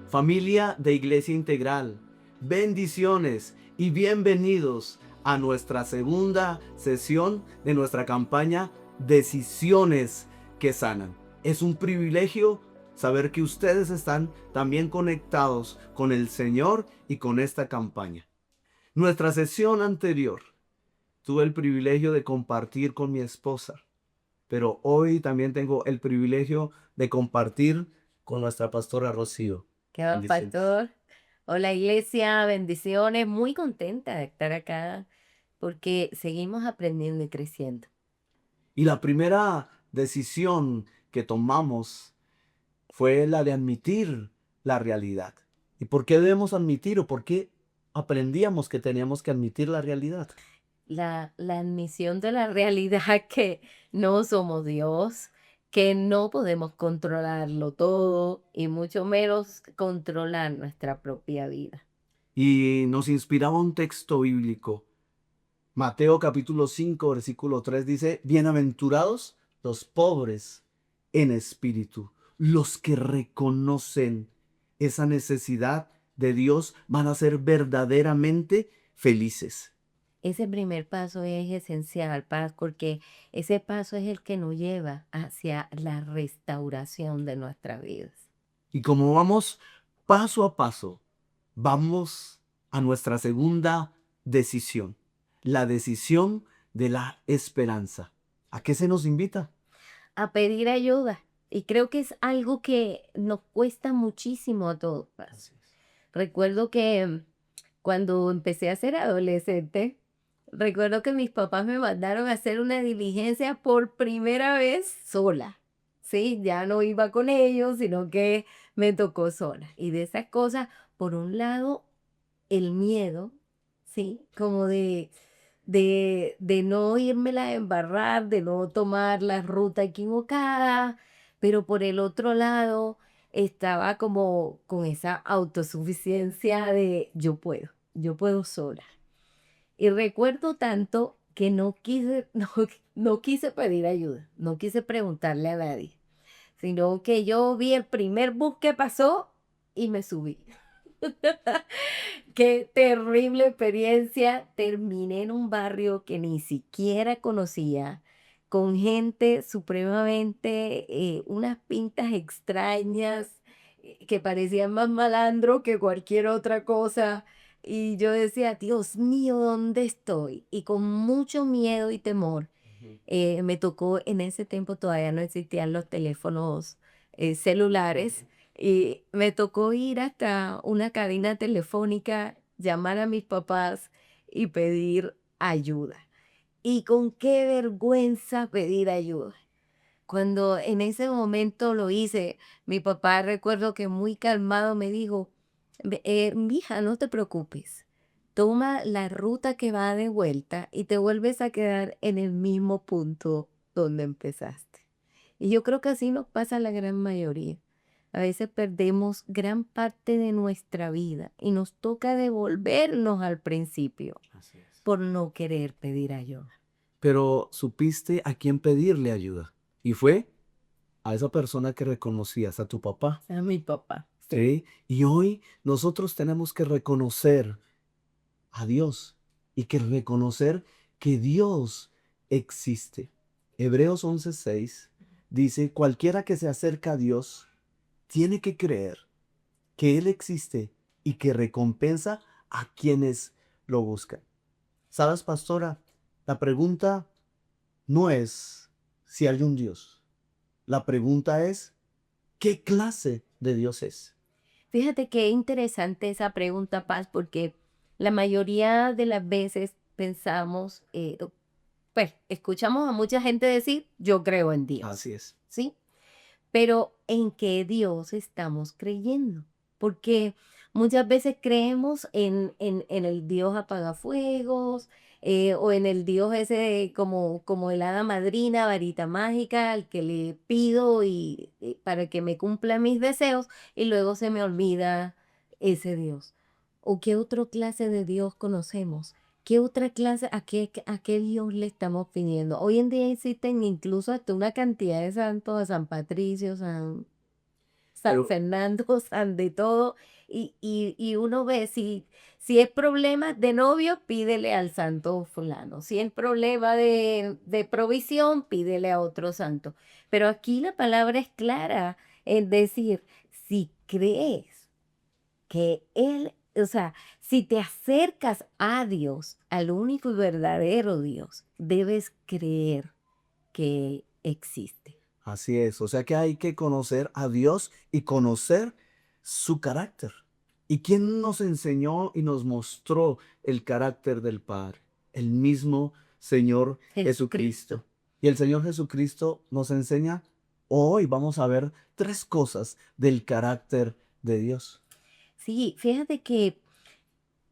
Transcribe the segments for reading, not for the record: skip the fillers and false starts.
Familia de Iglesia Integral, bendiciones y bienvenidos a nuestra segunda sesión de nuestra campaña Decisiones que Sanan. Es un privilegio saber que ustedes están también conectados con el Señor y con esta campaña. Nuestra sesión anterior tuve el privilegio de compartir con mi esposa, pero hoy también tengo el privilegio de compartir con nuestra pastora Rocío. ¿Qué va, Bendiciones. pastor? Hola, iglesia, bendiciones. Muy contenta de estar acá porque seguimos aprendiendo y creciendo. Y la primera decisión que tomamos fue la de admitir la realidad. ¿Y por qué debemos admitir o por qué aprendíamos que teníamos que admitir la realidad? La admisión de la realidad que no somos Dios, que no podemos controlarlo todo y mucho menos controlar nuestra propia vida. Y nos inspiraba un texto bíblico. Mateo capítulo 5 versículo 3 dice, bienaventurados los pobres en espíritu, los que reconocen esa necesidad de Dios van a ser verdaderamente felices. Ese primer paso es esencial, Paz, porque ese paso es el que nos lleva hacia la restauración de nuestras vidas. Y como vamos paso a paso, vamos a nuestra segunda decisión, la decisión de la esperanza. ¿A qué se nos invita? A pedir ayuda. Y creo que es algo que nos cuesta muchísimo a todos, Paz. Así es. Recuerdo que cuando empecé a ser adolescente, recuerdo que mis papás me mandaron a hacer una diligencia por primera vez sola. Sí, ya no iba con ellos, sino que me tocó sola. Y de esas cosas, por un lado, el miedo, sí, como de no irmela a embarrar, de no tomar la ruta equivocada, pero por el otro lado estaba como con esa autosuficiencia de yo puedo sola. Y recuerdo tanto que no quise, no quise pedir ayuda, no quise preguntarle a nadie, sino que yo vi el primer bus que pasó y me subí. Qué terrible experiencia. Terminé en un barrio que ni siquiera conocía, con gente supremamente, unas pintas extrañas, que parecían más malandro que cualquier otra cosa. Y yo decía, Dios mío, ¿dónde estoy? Y con mucho miedo y temor, Ujú. me tocó, en ese tiempo todavía no existían los teléfonos celulares, y me tocó ir hasta una cabina telefónica, llamar a mis papás y pedir ayuda. Y con qué vergüenza pedir ayuda. Cuando en ese momento lo hice, mi papá, recuerdo que muy calmado me dijo: Mija, no te preocupes, toma la ruta que va de vuelta y te vuelves a quedar en el mismo punto donde empezaste". Y yo creo que así nos pasa a la gran mayoría. A veces perdemos gran parte de nuestra vida y nos toca devolvernos al principio Así es. por no querer pedir ayuda. Pero supiste a quién pedirle ayuda. Y fue a esa persona que reconocías, a tu papá. A mi papá, sí. ¿Sí? Y hoy nosotros tenemos que reconocer a Dios y que reconocer que Dios existe. Hebreos 11:6 dice, cualquiera que se acerca a Dios tiene que creer que Él existe y que recompensa a quienes lo buscan. ¿Sabes, pastora? La pregunta no es si hay un Dios. La pregunta es, ¿qué clase de Dios es? Fíjate qué interesante esa pregunta, Paz, porque la mayoría de las veces pensamos, pues escuchamos a mucha gente decir, yo creo en Dios, Así es. ¿sí? Pero ¿en qué Dios estamos creyendo? Porque muchas veces creemos en el Dios apagafuegos, o en el Dios ese como el hada madrina, varita mágica, al que le pido y para que me cumpla mis deseos, y luego se me olvida ese Dios. ¿O qué otra clase de Dios conocemos? ¿Qué otra clase, a qué Dios le estamos pidiendo? Hoy en día existen incluso hasta una cantidad de santos, a San Patricio, San Pero Fernando, San de todo, y uno ve si es problema de novio, pídele al santo fulano, si es problema de provisión, pídele a otro santo. Pero aquí la palabra es clara en decir, si crees que Él, o sea, si te acercas a Dios, al único y verdadero Dios, debes creer que existe. así es, o sea que hay que conocer a Dios y conocer su carácter. ¿Y quién nos enseñó y nos mostró el carácter del Padre? El mismo Señor Jesucristo. Jesucristo. Y el Señor Jesucristo nos enseña, hoy vamos a ver tres cosas del carácter de Dios. Sí, fíjate que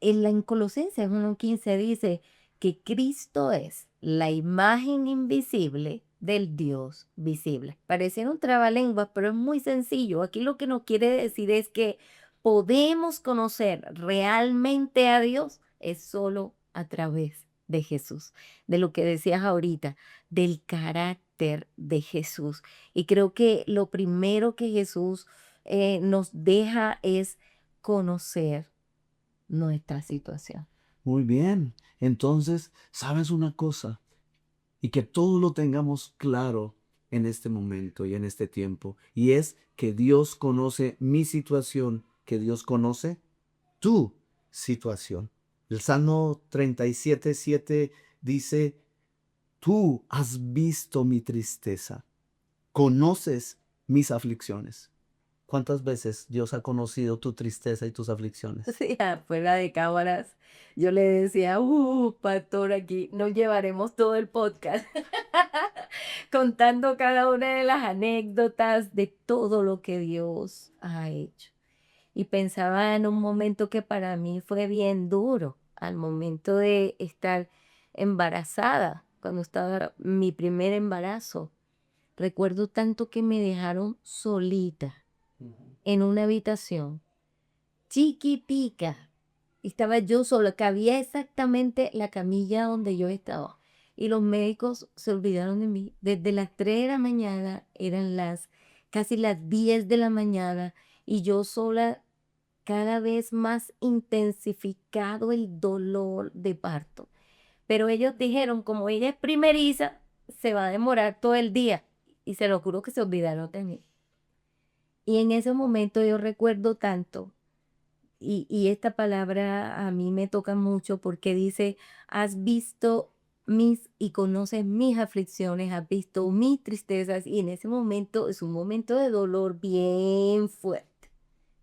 en Colosenses 1:15 dice que Cristo es la imagen invisible del Dios visible. Pareciera un trabalenguas, pero es muy sencillo. Aquí lo que nos quiere decir es que podemos conocer realmente a Dios es solo a través de Jesús, de lo que decías ahorita, del carácter de Jesús. Y creo que lo primero que Jesús nos deja es conocer nuestra situación. Muy bien, entonces, ¿sabes una cosa? Y que todo lo tengamos claro en este momento y en este tiempo. Y es que Dios conoce mi situación, que Dios conoce tu situación. El Salmo 37:7 dice, tú has visto mi tristeza, conoces mis aflicciones. ¿Cuántas veces Dios ha conocido tu tristeza y tus aflicciones? Sí, afuera de cámaras, yo le decía, pastor, aquí nos llevaremos todo el podcast contando cada una de las anécdotas de todo lo que Dios ha hecho. Y pensaba en un momento que para mí fue bien duro, al momento de estar embarazada, cuando estaba mi primer embarazo. Recuerdo tanto que me dejaron solita Ujú. en una habitación chiquitica. Estaba yo sola, cabía exactamente la camilla donde yo estaba. Y los médicos se olvidaron de mí. Desde las 3 de la mañana, eran casi las 10 de la mañana, y yo sola, cada vez más intensificado el dolor de parto. Pero ellos dijeron, como ella es primeriza, se va a demorar todo el día. Y se lo juro que se olvidaron de mí. Y en ese momento yo recuerdo tanto, y esta palabra a mí me toca mucho porque dice, has visto mis y conoces mis aflicciones, has visto mis tristezas, y en ese momento es un momento de dolor bien fuerte.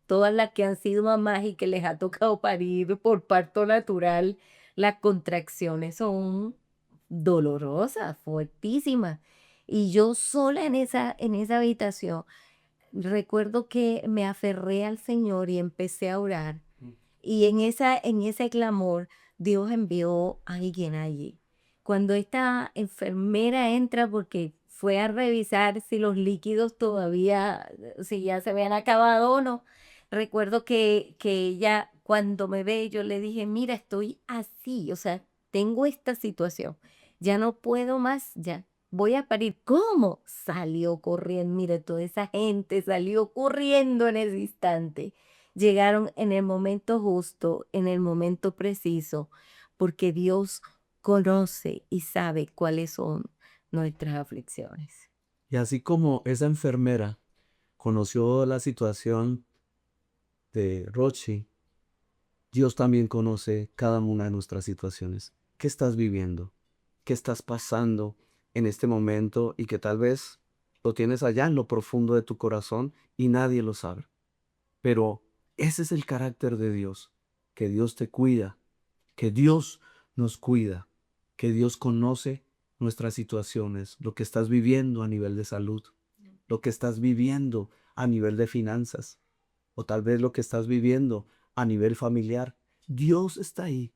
Todas las que han sido mamás y que les ha tocado parir por parto natural, las contracciones son dolorosas, fuertísimas. Y yo sola en esa habitación, recuerdo que me aferré al Señor y empecé a orar. Y en ese clamor, Dios envió a alguien allí. Cuando esta enfermera entra, porque fue a revisar si los líquidos todavía, si ya se habían acabado o no, recuerdo que ella, cuando me ve, yo le dije, mira, estoy así, o sea, tengo esta situación, ya no puedo más, ya voy a parir. ¿Cómo? Salió corriendo, mire, toda esa gente salió corriendo en ese instante. Llegaron en el momento justo, en el momento preciso, porque Dios conoce y sabe cuáles son nuestras aflicciones. Y así como esa enfermera conoció la situación de Rochi, Dios también conoce cada una de nuestras situaciones. ¿Qué estás viviendo? ¿Qué estás pasando en este momento y que tal vez lo tienes allá en lo profundo de tu corazón y nadie lo sabe? Pero ese es el carácter de Dios, que Dios te cuida, que Dios nos cuida, que Dios conoce nuestras situaciones, lo que estás viviendo a nivel de salud, lo que estás viviendo a nivel de finanzas, o tal vez lo que estás viviendo a nivel familiar. Dios está ahí.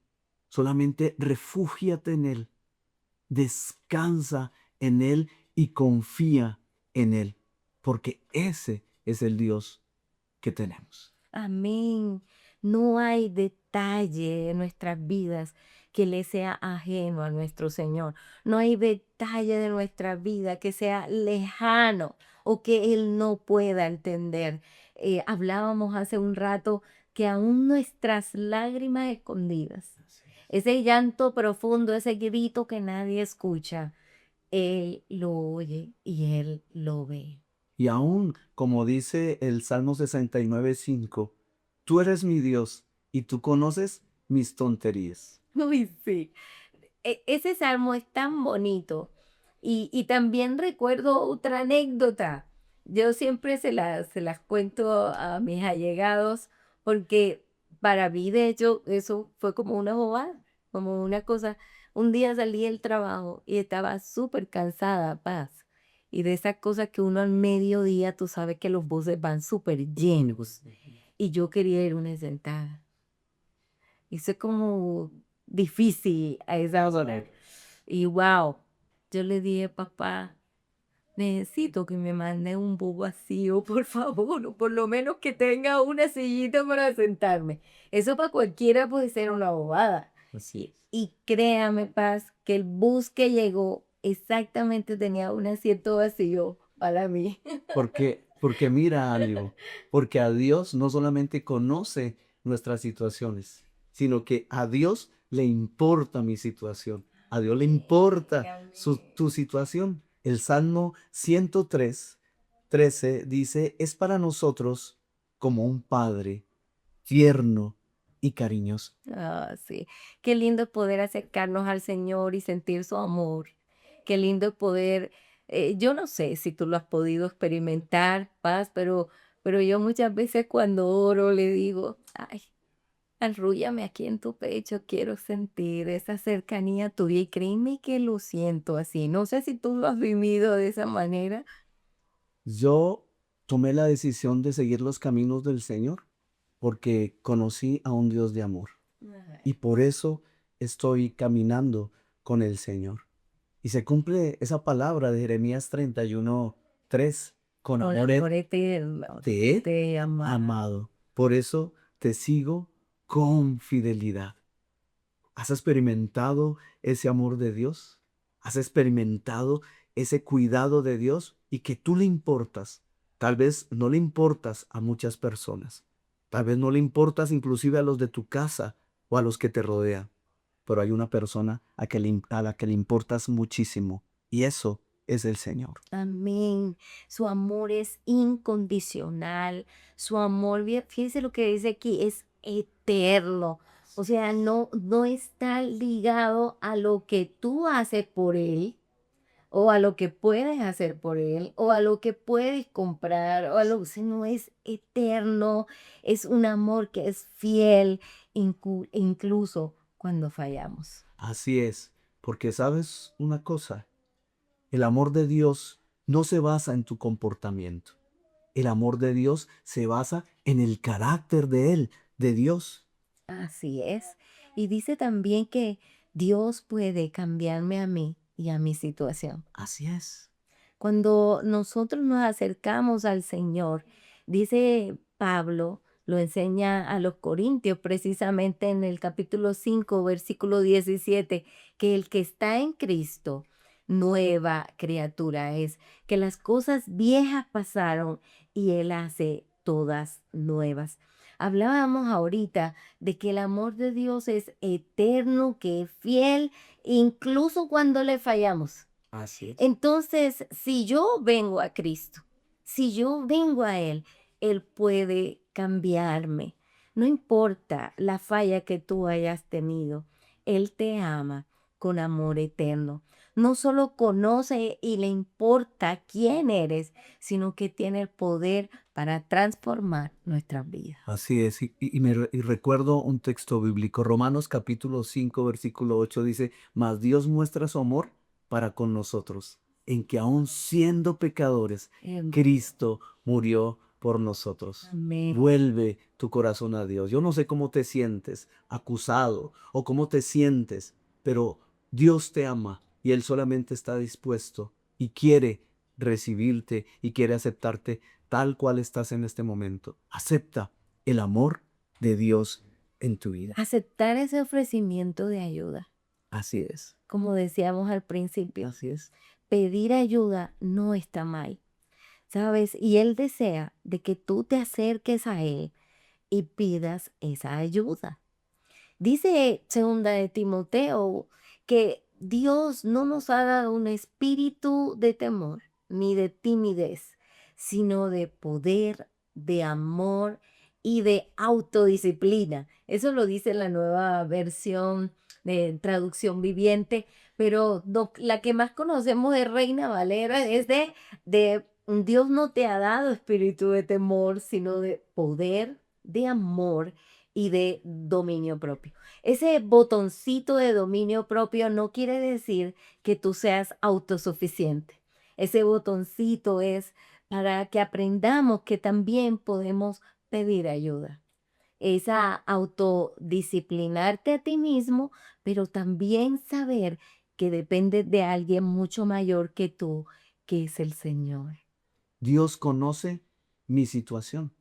Solamente refúgiate en Él, descansa en Él y confía en Él, porque ese es el Dios que tenemos. Amén. No hay detalle en nuestras vidas que le sea ajeno a nuestro Señor. No hay detalle de nuestra vida que sea lejano o que Él no pueda entender. hablábamos hace un rato que aún nuestras lágrimas escondidas, ese llanto profundo, ese grito que nadie escucha, Él lo oye y Él lo ve. Y aún, como dice el Salmo 69:5, tú eres mi Dios y tú conoces mis tonterías. Uy, sí. Ese salmo es tan bonito. Y también recuerdo otra anécdota. Yo siempre se las cuento a mis allegados porque para mí, de hecho, eso fue como una bobada, como una cosa. Un día salí del trabajo y estaba súper cansada, Paz. Y de esas cosas que uno al mediodía, tú sabes que los buses van súper llenos. Y yo quería irme sentada. Y eso es como difícil a esa hora. Y wow, yo le dije, papá, necesito que me mande un bus vacío, por favor, o por lo menos que tenga una sillita para sentarme. Eso para cualquiera puede ser una bobada. Así es. Y créame, Paz, que el bus que llegó exactamente tenía un asiento vacío para mí. Porque mira algo, porque a Dios no solamente conoce nuestras situaciones, sino que a Dios le importa mi situación. A Dios le importa tu situación. El Salmo 103:13 dice, es para nosotros como un padre tierno y cariñoso. Ah, sí. Qué lindo poder acercarnos al Señor y sentir su amor. Qué lindo poder, yo no sé si tú lo has podido experimentar, Paz, pero yo muchas veces cuando oro le digo, ay, arrúllame aquí en tu pecho, quiero sentir esa cercanía tuya y créeme que lo siento así. No sé si tú lo has vivido de esa manera. Yo tomé la decisión de seguir los caminos del Señor porque conocí a un Dios de amor. Y Ay, por eso estoy caminando con el Señor. Y se cumple esa palabra de Jeremías 31:3. Con con amor amor eterno, te he te amo. amado. Por eso te sigo con fidelidad. ¿Has experimentado ese amor de Dios? ¿Has experimentado ese cuidado de Dios y que tú le importas? Tal vez no le importas a muchas personas. Tal vez no le importas inclusive a los de tu casa o a los que te rodean. Pero hay una persona a la que le importas muchísimo y eso es el Señor. Amén. Su amor es incondicional. Su amor, fíjese lo que dice aquí, es eterno. O sea, no está ligado a lo que tú haces por él, o a lo que puedes hacer por él, o a lo que puedes comprar, o a lo, sino es eterno. Es un amor que es fiel, incluso cuando fallamos. Así es, porque sabes una cosa, el amor de Dios no se basa en tu comportamiento. El amor de Dios se basa en el carácter de Él, de Dios. Así es. Y dice también que Dios puede cambiarme a mí y a mi situación. Así es. Cuando nosotros nos acercamos al Señor, dice Pablo, lo enseña a los Corintios precisamente en el capítulo 5 versículo 17, que el que está en Cristo, nueva criatura es, que las cosas viejas pasaron y Él hace todas nuevas. Hablábamos ahorita de que el amor de Dios es eterno, que es fiel, incluso cuando le fallamos. Así es. Entonces, si yo vengo a Cristo, si yo vengo a Él, Él puede cambiarme. No importa la falla que tú hayas tenido, Él te ama con amor eterno. No solo conoce y le importa quién eres, sino que tiene el poder para transformar nuestras vidas. Así es. Y recuerdo un texto bíblico, Romanos capítulo 5, versículo 8 dice, mas Dios muestra su amor para con nosotros, en que aun siendo pecadores, Cristo murió por nosotros. Amén. Vuelve tu corazón a Dios. Yo no sé cómo te sientes, acusado, o cómo te sientes, pero Dios te ama y Él solamente está dispuesto y quiere recibirte y quiere aceptarte tal cual estás en este momento. Acepta el amor de Dios en tu vida. Aceptar ese ofrecimiento de ayuda, Así es. como decíamos al principio. Así es. Pedir ayuda no está mal. ¿sabes? Y Él desea de que tú te acerques a Él y pidas esa ayuda. Dice segunda de Timoteo que Dios no nos ha dado un espíritu de temor ni de timidez, sino de poder, de amor y de autodisciplina. Eso lo dice la nueva versión de traducción viviente, pero la que más conocemos de Reina Valera es de Dios no te ha dado espíritu de temor, sino de poder, de amor y de dominio propio. Ese botoncito de dominio propio no quiere decir que tú seas autosuficiente. Ese botoncito es para que aprendamos que también podemos pedir ayuda. Es a autodisciplinarte a ti mismo, pero también saber que dependes de alguien mucho mayor que tú, que es el Señor. Dios conoce mi situación,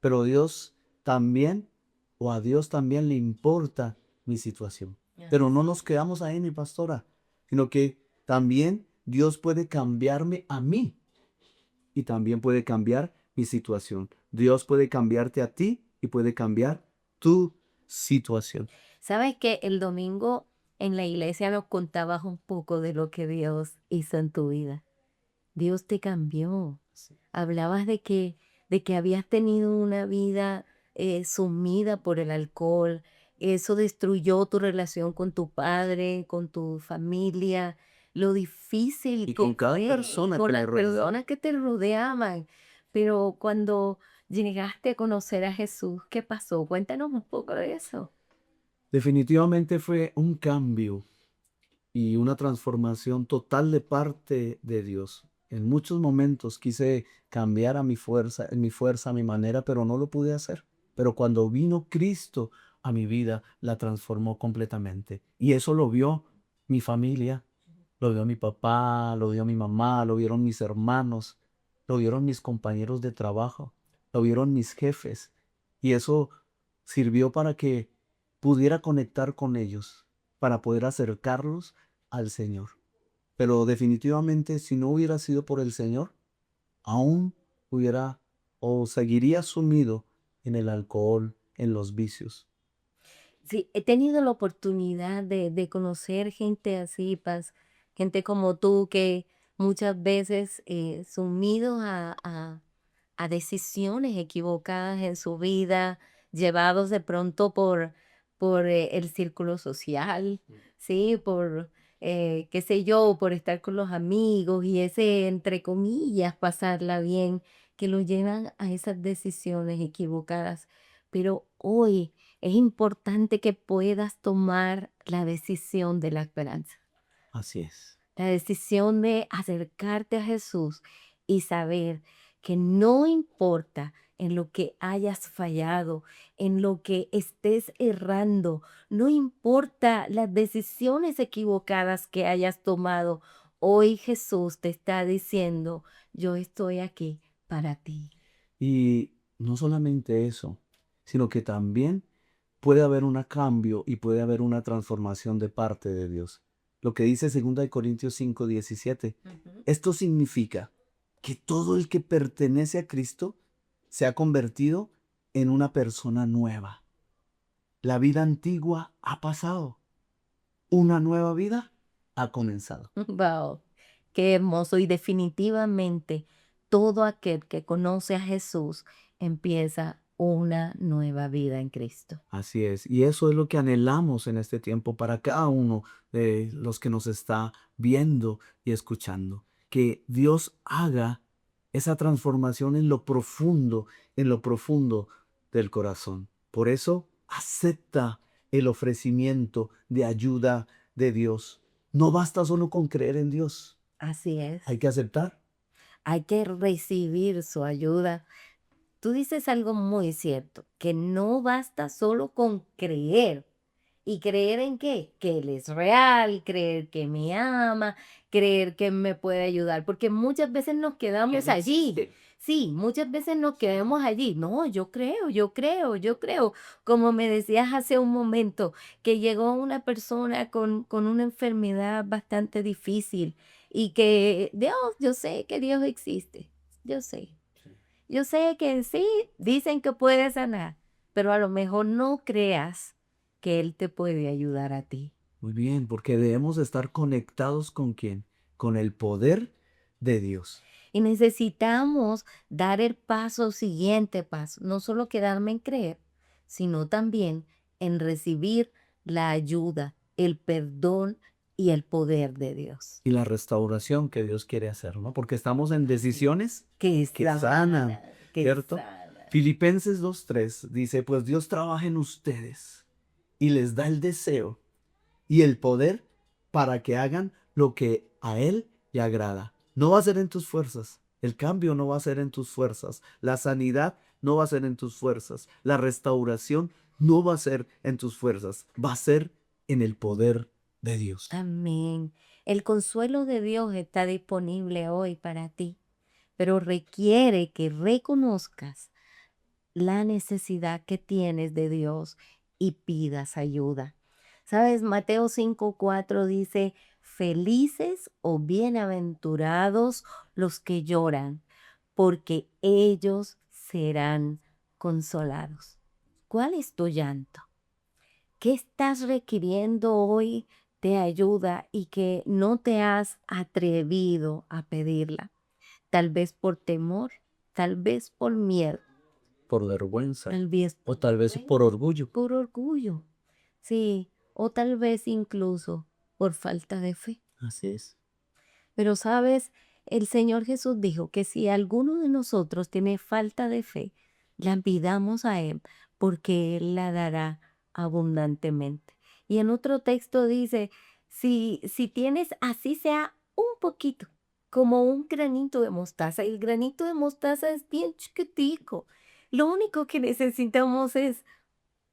pero Dios también, o a Dios también le importa mi situación. Pero no nos quedamos ahí, mi pastora, sino que también Dios puede cambiarme a mí y también puede cambiar mi situación. Dios puede cambiarte a ti y puede cambiar tu situación. ¿Sabes que el domingo en la iglesia nos contabas un poco de lo que Dios hizo en tu vida? Dios te cambió. Sí. Hablabas de que habías tenido una vida sumida por el alcohol. Eso destruyó tu relación con tu padre, con tu familia, lo difícil Y que con cada fue, persona que con me las rodea. personas que te rodeaban. Pero cuando llegaste a conocer a Jesús, ¿qué pasó? Cuéntanos un poco de eso. Definitivamente fue un cambio y una transformación total de parte de Dios. En muchos momentos quise cambiar mi fuerza, a mi manera, pero no lo pude hacer. Pero cuando vino Cristo a mi vida, la transformó completamente. Y eso lo vio mi familia, lo vio mi papá, lo vio mi mamá, lo vieron mis hermanos, lo vieron mis compañeros de trabajo, lo vieron mis jefes. Y eso sirvió para que pudiera conectar con ellos, para poder acercarlos al Señor. Pero definitivamente si no hubiera sido por el Señor, aún hubiera o seguiría sumido en el alcohol, en los vicios. Sí, he tenido la oportunidad de conocer gente así, gente como tú, que muchas veces sumidos a decisiones equivocadas en su vida, llevados de pronto por el círculo social, ¿sí? Por, qué sé yo, por estar con los amigos y ese, entre comillas, pasarla bien, que lo llevan a esas decisiones equivocadas. Pero hoy es importante que puedas tomar la decisión de la esperanza, Así es. la decisión de acercarte a Jesús y saber que no importa en lo que hayas fallado, en lo que estés errando, no importa las decisiones equivocadas que hayas tomado, hoy Jesús te está diciendo, yo estoy aquí para ti. Y no solamente eso, sino que también puede haber un cambio y puede haber una transformación de parte de Dios. Lo que dice 2 Corintios 5:17. Ujú. Esto significa que todo el que pertenece a Cristo se ha convertido en una persona nueva. La vida antigua ha pasado. Una nueva vida ha comenzado. Wow, qué hermoso. Y definitivamente todo aquel que conoce a Jesús empieza una nueva vida en Cristo. Así es, y eso es lo que anhelamos en este tiempo para cada uno de los que nos está viendo y escuchando, que Dios haga esa transformación en lo profundo del corazón. Por eso, acepta el ofrecimiento de ayuda de Dios. No basta solo con creer en Dios, Así es. hay que aceptar. Hay que recibir su ayuda. Tú dices algo muy cierto, que no basta solo con creer. ¿Y creer en qué? Que Él es real, creer que me ama, creer que me puede ayudar, porque muchas veces nos quedamos allí. Sí, muchas veces nos quedamos allí. No, yo creo, yo creo, yo creo. Como me decías hace un momento, que llegó una persona con una enfermedad bastante difícil y que Dios, yo sé que Dios existe. yo sé. Yo sé que sí, dicen que puede sanar, pero a lo mejor no creas que Él te puede ayudar a ti. Muy bien, porque debemos estar conectados con quién, con el poder de Dios. Y necesitamos dar el siguiente paso, no solo quedarme en creer, sino también en recibir la ayuda, el perdón y el poder de Dios. Y la restauración que Dios quiere hacer, ¿no? Porque estamos en Sí. decisiones Que que sanan, que ¿cierto? sana. Filipenses 2:3 dice, pues Dios trabaja en ustedes y les da el deseo y el poder para que hagan lo que a Él le agrada. No va a ser en tus fuerzas. El cambio no va a ser en tus fuerzas. La sanidad no va a ser en tus fuerzas. La restauración no va a ser en tus fuerzas. Va a ser en el poder de Dios. Amén. El consuelo de Dios está disponible hoy para ti, pero requiere que reconozcas la necesidad que tienes de Dios y pidas ayuda. ¿Sabes? Mateo 5:4 dice, felices o bienaventurados los que lloran, porque ellos serán consolados. ¿Cuál es tu llanto? ¿Qué estás requiriendo hoy de ayuda y que no te has atrevido a pedirla? Tal vez por temor, tal vez por miedo, Por vergüenza tal vez o tal vez por orgullo. por orgullo, sí, o tal vez incluso por falta de fe. Así es. Pero sabes, el Señor Jesús dijo que si alguno de nosotros tiene falta de fe, la pidamos a Él porque Él la dará abundantemente. Y en otro texto dice, si tienes así sea un poquito, como un granito de mostaza, y el granito de mostaza es bien chiquitico. Lo único que necesitamos es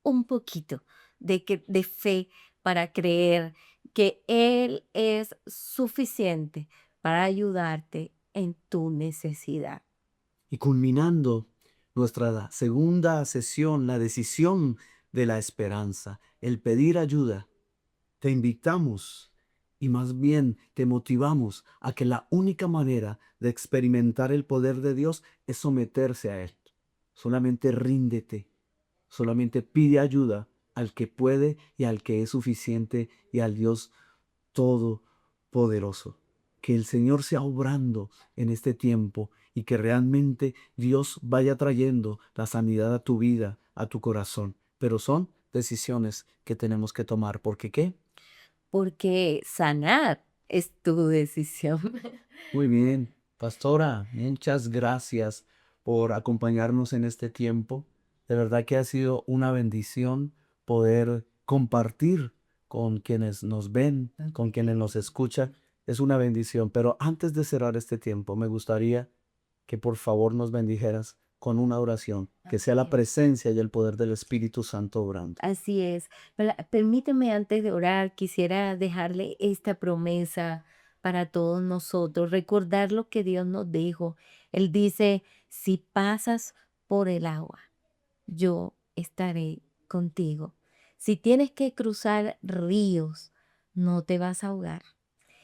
un poquito de fe para creer que Él es suficiente para ayudarte en tu necesidad. Y culminando nuestra segunda sesión, la decisión de la esperanza, el pedir ayuda, te invitamos y más bien te motivamos a que la única manera de experimentar el poder de Dios es someterse a Él. Solamente ríndete, solamente pide ayuda al que puede y al que es suficiente y al Dios todopoderoso. Que el Señor sea obrando en este tiempo y que realmente Dios vaya trayendo la sanidad a tu vida, a tu corazón. Pero son decisiones que tenemos que tomar. ¿Porque qué? Porque sanar es tu decisión. Muy bien, pastora, muchas gracias por acompañarnos en este tiempo. De verdad que ha sido una bendición poder compartir con quienes nos ven, con quienes nos escuchan. Es una bendición, pero antes de cerrar este tiempo, me gustaría que por favor nos bendijeras con una oración, que sea la Así es. presencia y el poder del Espíritu Santo obrando. Así es. Permíteme antes de orar, quisiera dejarle esta promesa para todos nosotros, recordar lo que Dios nos dijo. Él dice, si pasas por el agua, yo estaré contigo. Si tienes que cruzar ríos, no te vas a ahogar.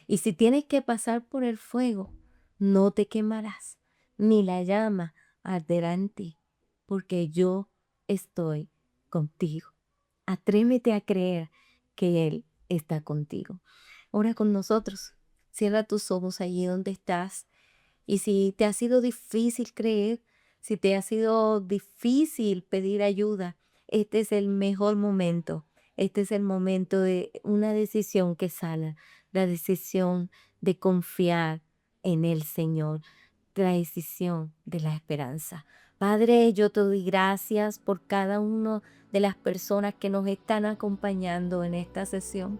Y si tienes que pasar por el fuego, no te quemarás, ni la llama arderá en ti, porque yo estoy contigo. Atrévete a creer que Él está contigo. Ora con nosotros. Cierra tus ojos allí donde estás. Y si te ha sido difícil creer, si te ha sido difícil pedir ayuda, este es el mejor momento. Este es el momento de una decisión que sana, la decisión de confiar en el Señor, la decisión de la esperanza. Padre, yo te doy gracias por cada una de las personas que nos están acompañando en esta sesión.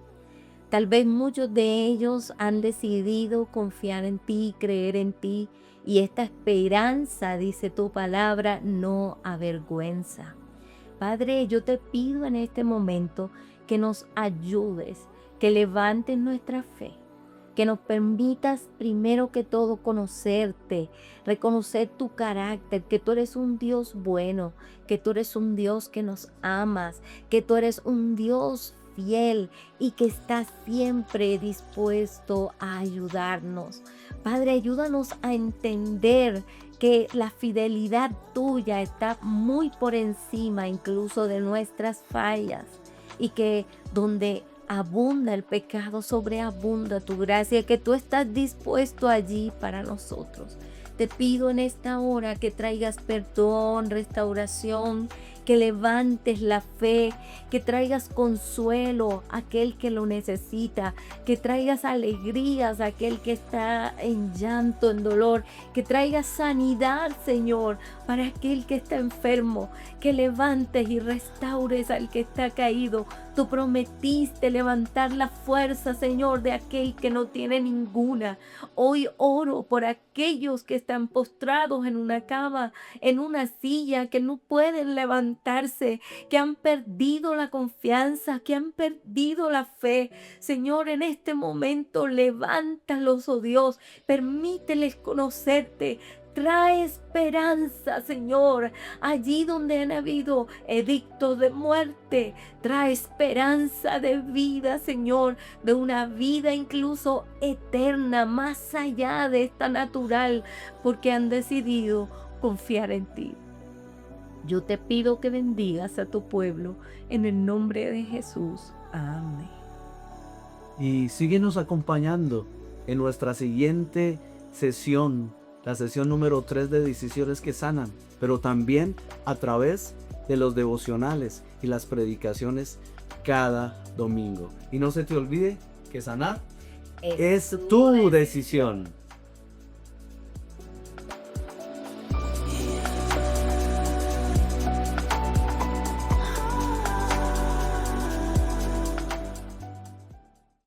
Tal vez muchos de ellos han decidido confiar en ti, creer en ti, y esta esperanza, dice tu palabra, no avergüenza. Padre, yo te pido en este momento que nos ayudes, que levantes nuestra fe, que nos permitas primero que todo conocerte, reconocer tu carácter, que tú eres un Dios bueno, que tú eres un Dios que nos amas, que tú eres un Dios fiel y que estás siempre dispuesto a ayudarnos. Padre, ayúdanos a entender que la fidelidad tuya está muy por encima incluso de nuestras fallas, y que donde abunda el pecado, sobreabunda tu gracia, que tú estás dispuesto allí para nosotros. Te pido en esta hora que traigas perdón, restauración, que levantes la fe, que traigas consuelo a aquel que lo necesita, que traigas alegrías a aquel que está en llanto, en dolor, que traigas sanidad, Señor, para aquel que está enfermo, que levantes y restaures al que está caído. Tú prometiste levantar la fuerza, Señor, de aquel que no tiene ninguna. Hoy oro por aquellos que están postrados en una cama, en una silla, que no pueden levantarse, que han perdido la confianza, que han perdido la fe. Señor, en este momento levántalos, oh Dios, permíteles conocerte. Trae esperanza, Señor, allí donde han habido edictos de muerte. Trae esperanza de vida, Señor, de una vida incluso eterna, más allá de esta natural, porque han decidido confiar en ti. Yo te pido que bendigas a tu pueblo en el nombre de Jesús. Amén. Y síguenos acompañando en nuestra siguiente sesión, la sesión número 3 de Decisiones que Sanan, pero también a través de los devocionales y las predicaciones cada domingo. Y no se te olvide que sanar es tu decisión.